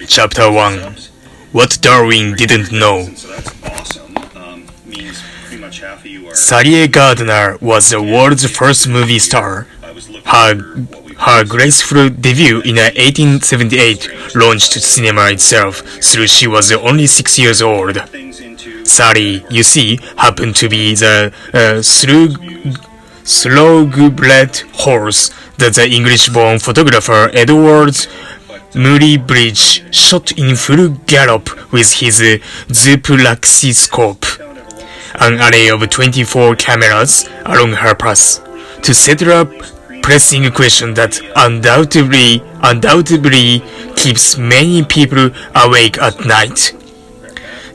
Chapter 1. What Darwin Didn't Know. Sally Gardner was the world's first movie star. Her graceful debut in 1878 launched cinema itself, though she was only 6 years old. Sally, you see, happened to be the slug-bred horse that the English-born photographer Edward Muybridge shot in full gallop with his zooplaxiscope, an array of 24 cameras along her path, to settle a pressing question that undoubtedly keeps many people awake at night.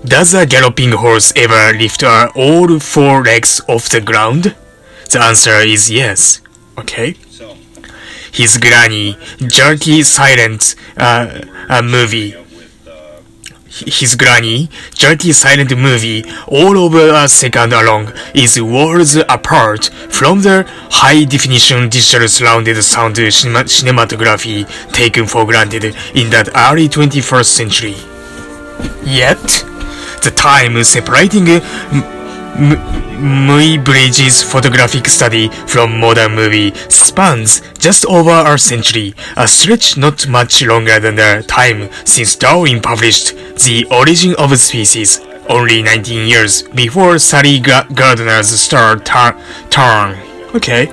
Does a galloping horse ever lift all four legs off the ground? The answer is yes. Okay. His granny, jerky silent movie, all over a second along, is worlds apart from the high-definition digital surrounded sound cinematography taken for granted in that early 21st century. Yet, the time separating Muybridge's photographic study from modern movie spans just over a century, a stretch not much longer than the time since Darwin published The Origin of Species, only 19 years before Sally Gardner's star turn. Okay.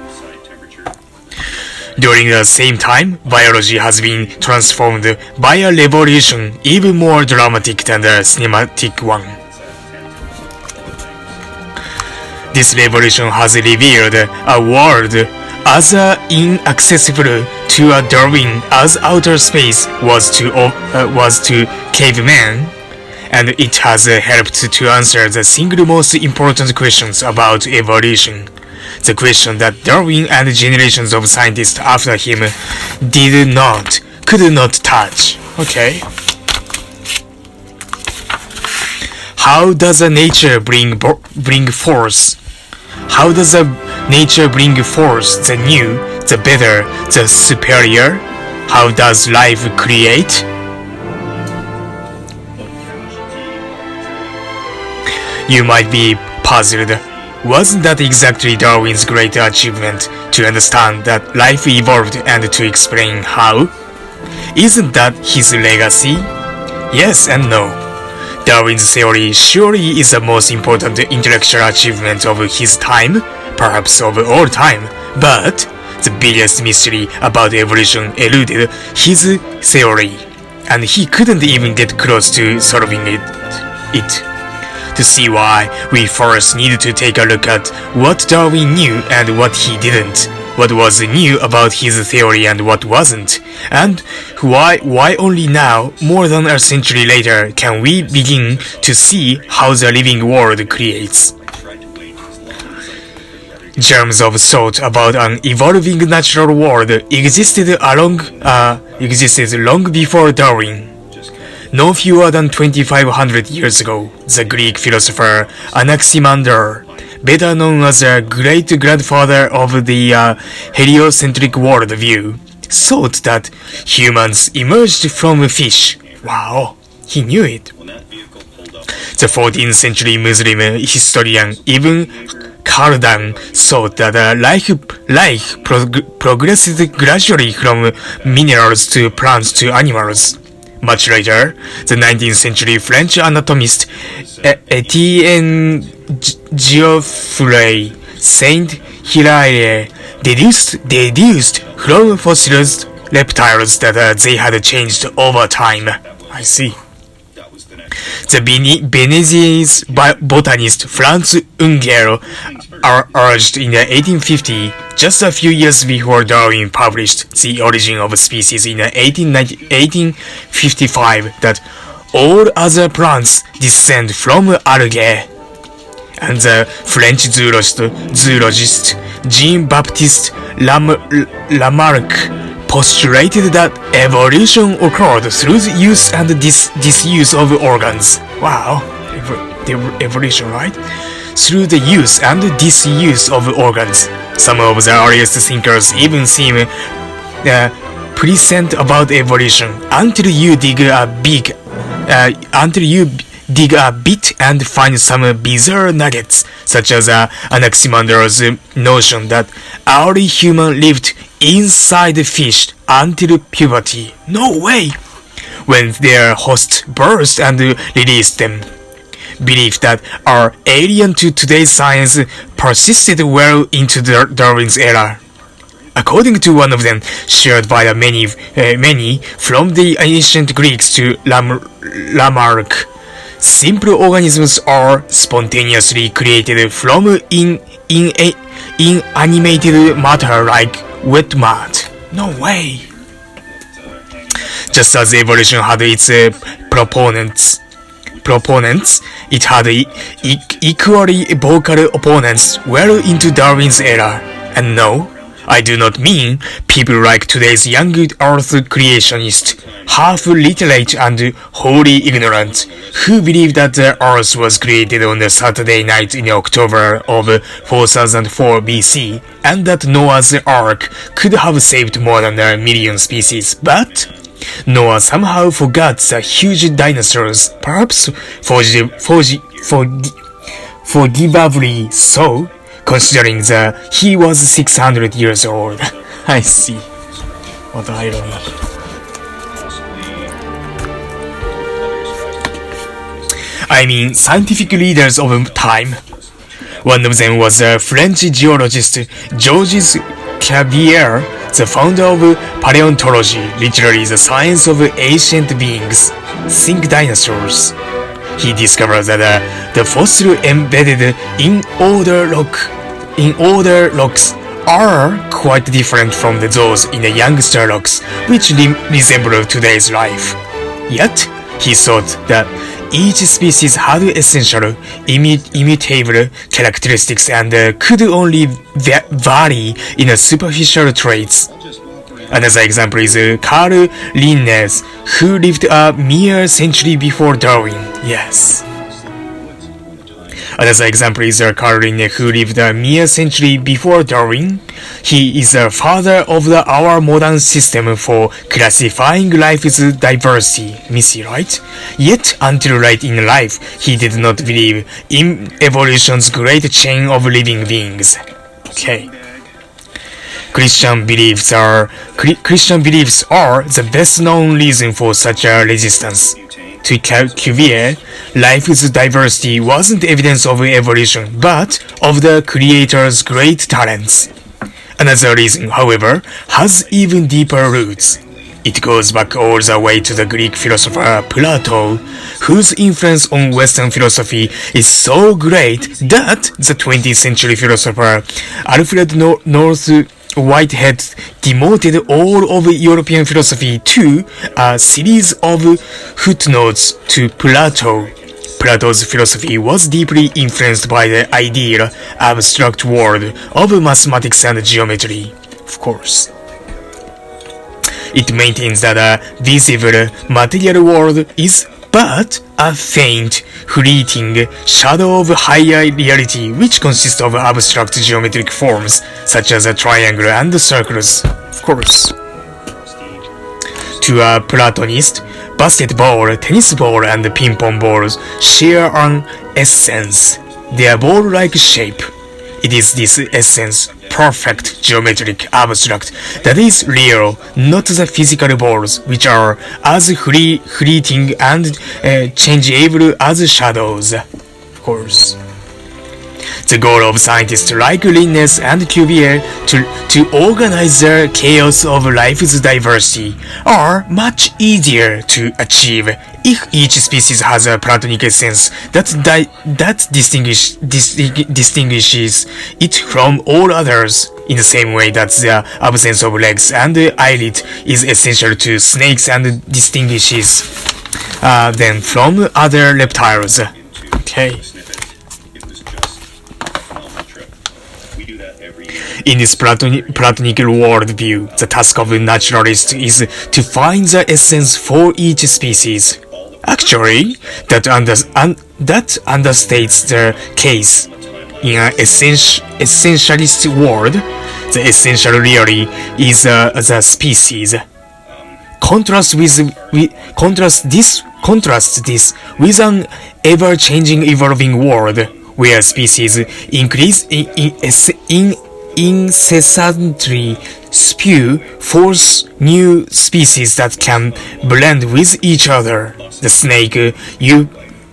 During the same time, biology has been transformed by a revolution even more dramatic than the cinematic one. This revolution has revealed a world as inaccessible to a Darwin as outer space was to cavemen, and it has helped to answer the single most important questions about evolution, the question that Darwin and generations of scientists after him could not touch. Okay. How does nature bring forth? How does nature bring forth the new, the better, the superior? How does life create? You might be puzzled. Wasn't that exactly Darwin's great achievement, to understand that life evolved and to explain how? Isn't that his legacy? Yes and no. Darwin's theory surely is the most important intellectual achievement of his time, perhaps of all time, but the biggest mystery about evolution eluded his theory, and he couldn't even get close to solving it. To see why, we first need to take a look at what Darwin knew and what he didn't, what was new about his theory and what wasn't, and why only now, more than a century later, can we begin to see how the living world creates. Germs of thought about an evolving natural world existed long before Darwin. No fewer than 2,500 years ago, the Greek philosopher Anaximander, better known as the great-grandfather of the heliocentric worldview, thought that humans emerged from fish. Wow, he knew it. The 14th century Muslim historian Ibn Khaldun thought that life progressed gradually from minerals to plants to animals. Much later, the 19th century French anatomist Etienne Geoffroy Saint-Hilaire deduced from fossilized reptiles that they had changed over time. I see. The Benézie's botanist Franz Ungel urged in 1850, just a few years before Darwin published The Origin of Species in 1855, that all other plants descend from algae. And the French zoologist Jean-Baptiste Lamarck postulated that evolution occurred through the use and disuse of organs. Wow, evolution, right? Through the use and disuse of organs. Some of the earliest thinkers even seem present about evolution until you dig a bit and find some bizarre nuggets, such as Anaximander's notion that early humans lived inside fish until puberty. No way! When their host burst and released them. Belief that are alien to today's science persisted well into Darwin's era. According to one of them, shared by many from the ancient Greeks to Lamarck, simple organisms are spontaneously created from inanimated matter like wet mud. No way! Just as evolution had its proponents, it had equally vocal opponents well into Darwin's era. And no, I do not mean people like today's young earth creationists, half-literate and wholly ignorant, who believe that the earth was created on a Saturday night in October of 4004 BC, and that Noah's Ark could have saved more than a million species, but Noah somehow forgot the huge dinosaurs, perhaps forgivably so, considering that he was 600 years old. I see. What irony. I mean, scientific leaders of time. One of them was a French geologist, Georges Cuvier, the founder of paleontology, literally the science of ancient beings. Think dinosaurs. He discovered that the fossil embedded in older rocks are quite different from those in the youngster rocks, which resemble today's life. Yet, he thought that each species had essential, immutable characteristics and could only vary in superficial traits. Another example is Carl Linnaeus, who lived a mere century before Darwin. Yes. Another example is Carl Linnaeus, who lived a mere century before Darwin. He is the father of our modern system for classifying life's diversity, Missy, right? Yet, until late in life, he did not believe in evolution's great chain of living beings. Okay. Christian beliefs are the best-known reason for such a resistance. To Cuvier, life's diversity wasn't evidence of evolution, but of the Creator's great talents. Another reason, however, has even deeper roots. It goes back all the way to the Greek philosopher Plato, whose influence on Western philosophy is so great that the 20th century philosopher Alfred North Whitehead demoted all of European philosophy to a series of footnotes to Plato. Plato's philosophy was deeply influenced by the ideal, abstract world of mathematics and geometry, of course. It maintains that a visible material world is but a faint, fleeting shadow of higher reality which consists of abstract geometric forms such as a triangle and circles, of course. To a Platonist, basketball, tennis ball, and ping-pong balls share an essence, their ball-like shape. It is this essence, perfect, geometric, abstract, that is real, not the physical balls, which are as fleeting and changeable as shadows, of course. The goal of scientists like Linnaeus and Cuvier to organize the chaos of life's diversity are much easier to achieve if each species has a Platonic essence that distinguishes it from all others, in the same way that the absence of legs and eyelid is essential to snakes and distinguishes them from other reptiles. Okay. In this Platonic worldview, the task of a naturalist is to find the essence for each species. Actually, that understates the case. In an essentialist world, the essential really is the species. Contrast this with an ever-changing, evolving world where species incessantly spew forth new species that can blend with each other. The snake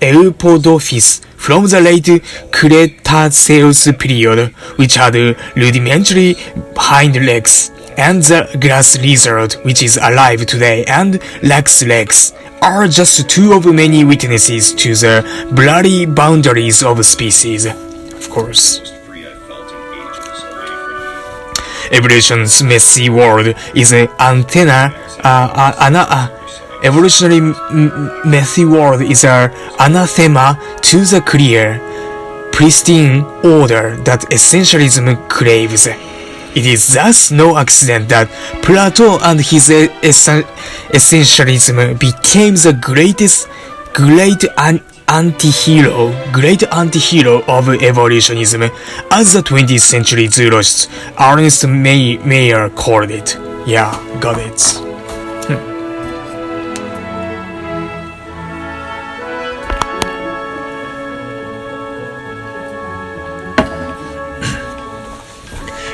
Eupodophis from the late Cretaceous period, which had rudimentary hind legs, and the grass lizard, which is alive today and lacks legs, are just two of many witnesses to the blurry boundaries of species. Of course. Evolution's messy world is evolutionary messy world is an anathema to the clear, pristine order that essentialism craves. It is thus no accident that Plato and his essentialism became the great anti-hero of evolutionism, as the 20th century zoologist Ernest Mayr called it. Yeah, got it.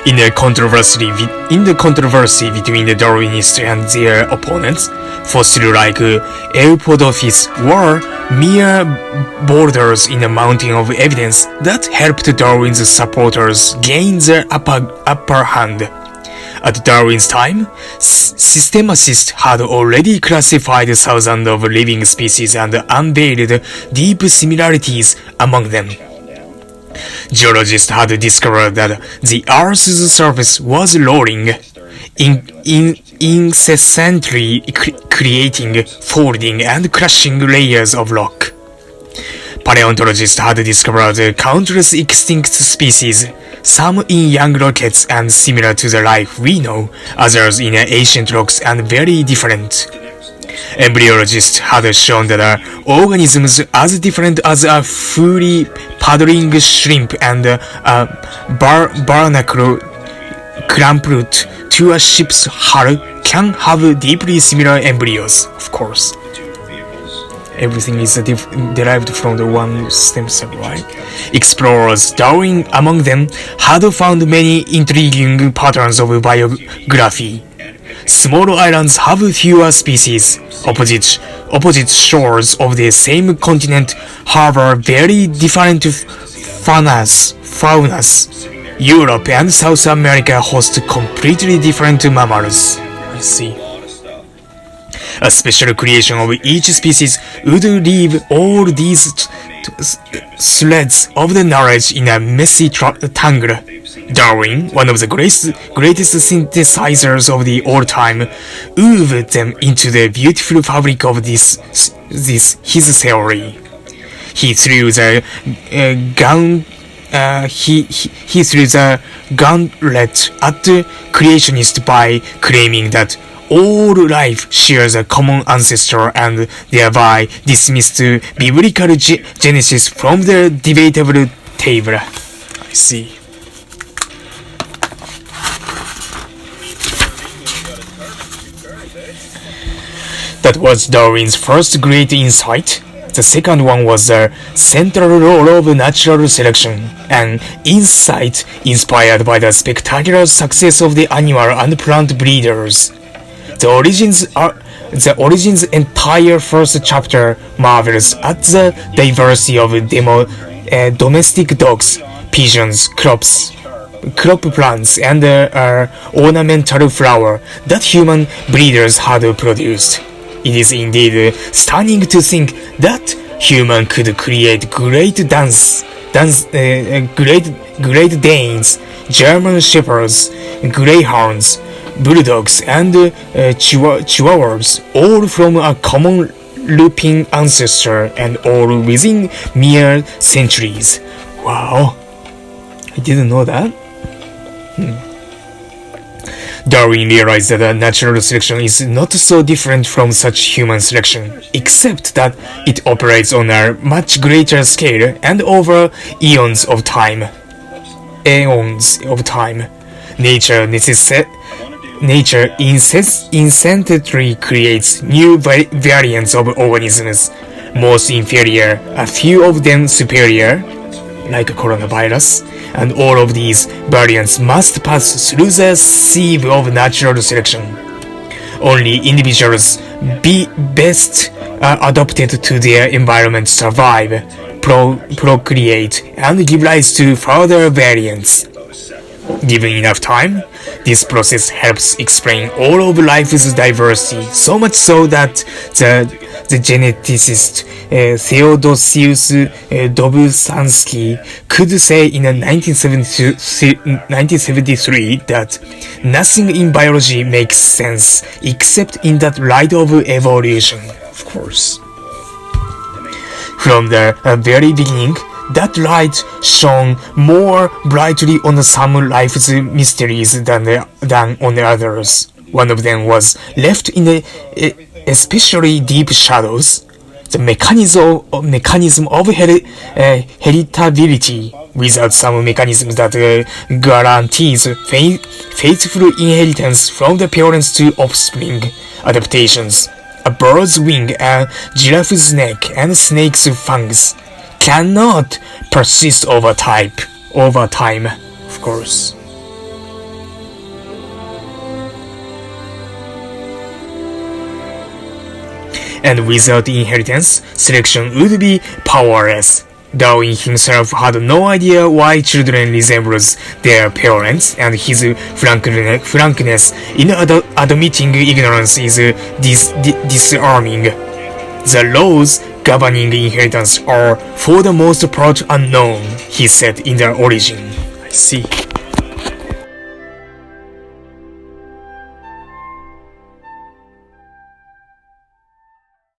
In the controversy between the Darwinists and their opponents, fossils like Eupodophis were mere boulders in a mountain of evidence that helped Darwin's supporters gain the upper hand. At Darwin's time, systematists had already classified thousands of living species and unveiled deep similarities among them. Geologists had discovered that the Earth's surface was rolling, incessantly creating, folding, and crushing layers of rock. Paleontologists had discovered countless extinct species, some in young rockets and similar to the life we know, others in ancient rocks and very different. Embryologists had shown that organisms as different as a fully paddling shrimp and a barnacle clamped to a ship's hull can have deeply similar embryos, of course. Everything is derived from the one stem cell, right? Explorers, Darwin among them, had found many intriguing patterns of biography. Small islands have fewer species. Opposite shores of the same continent harbor very different faunas. Europe and South America host completely different mammals. I see. A special creation of each species would leave all these threads of the knowledge in a messy tangle. Darwin, one of the greatest synthesizers of the all time, wove them into the beautiful fabric of his theory. He threw the gauntlet at the creationist by claiming that all life shares a common ancestor and thereby dismissed biblical Genesis from the debatable table. I see. That was Darwin's first great insight. The second one was the central role of natural selection, an insight inspired by the spectacular success of the animal and plant breeders. The Origins entire first chapter marvels at the diversity of domestic dogs, pigeons, crop plants, and ornamental flower that human breeders had produced. It is indeed stunning to think that human could create great Great Danes, German Shepherds, Greyhounds, Bulldogs, and Chihuahuas, all from a common looping ancestor and all within mere centuries. Wow, I didn't know that. Darwin realized that natural selection is not so different from such human selection, except that it operates on a much greater scale and over eons of time. Nature nature incessantly creates new variants of organisms, most inferior, a few of them superior, like coronavirus, and all of these variants must pass through the sieve of natural selection. Only individuals best adapted to their environment survive, procreate, and give rise to further variants. Given enough time, this process helps explain all of life's diversity, so much so that the geneticist Theodosius Dobzhansky could say in 1973 that nothing in biology makes sense except in that light of evolution. Of course. From the very beginning, that light shone more brightly on some life's mysteries than on others. One of them was left in the especially deep shadows. The mechanism of heritability, without some mechanism that guarantees faithful inheritance from the parents to offspring. Adaptations. A bird's wing, a giraffe's neck, and a snake's fangs cannot persist over time, of course. And without inheritance, selection would be powerless. Darwin himself had no idea why children resembles their parents, and his frankness in admitting ignorance is disarming. The laws governing inheritance are for the most part unknown, he said in their origin. I see.